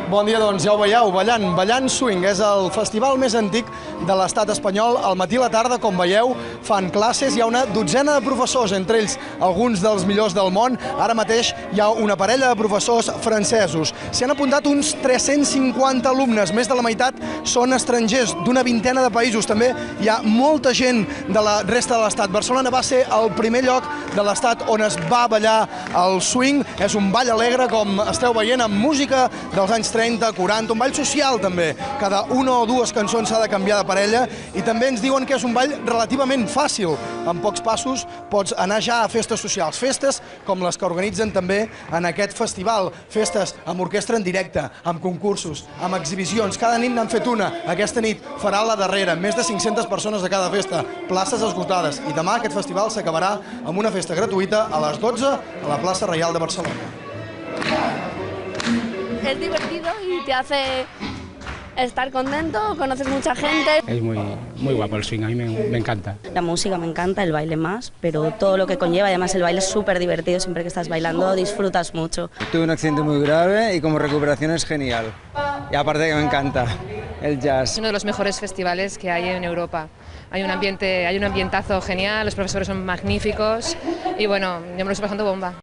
Bon dia, doncs ja ho veieu, Ballant Swing és el festival més antic de l'estat espanyol. Al matí i a la tarda, com veieu, fan classes. Hi ha una dotzena de professors, entre ells alguns dels millors del món. Ara mateix hi ha una parella de professors francesos. S'hi han apuntat uns 350 alumnes, més de la meitat són estrangers, d'una vintena de països. També hi ha molta gent de la resta de l'estat. Barcelona va ser el primer lloc de l'estat on es va ballar el swing. És un ball alegre, com esteu veient, amb música dels anys 30, 40, un ball social també. Cada una o dues cançons s'ha de canviar de parella i també ens diuen que és un ball relativament fàcil. En pocs passos pots anar ja a festes socials, festes com les que organitzen també en aquest festival, festes amb orquestra en directe, amb concursos, amb exhibicions. Cada nit n'han fet una, aquesta nit farà la darrera, més de 500 persones a cada festa, places esgotades. I demà aquest festival s'acabarà amb una festa gratuïta a les 12 a la plaça Reial de Barcelona. Es divertido y te hace estar contento, conoces mucha gente. Es muy guapo el swing, a mí me encanta. La música me encanta, el baile más, pero todo lo que conlleva, además el baile es súper divertido, siempre que estás bailando disfrutas mucho. Tuve un accidente muy grave y como recuperación es genial. Y aparte que me encanta el jazz. Es uno de los mejores festivales que hay en Europa. Hay un ambientazo genial, los profesores son magníficos y bueno, yo me lo estoy pasando bomba.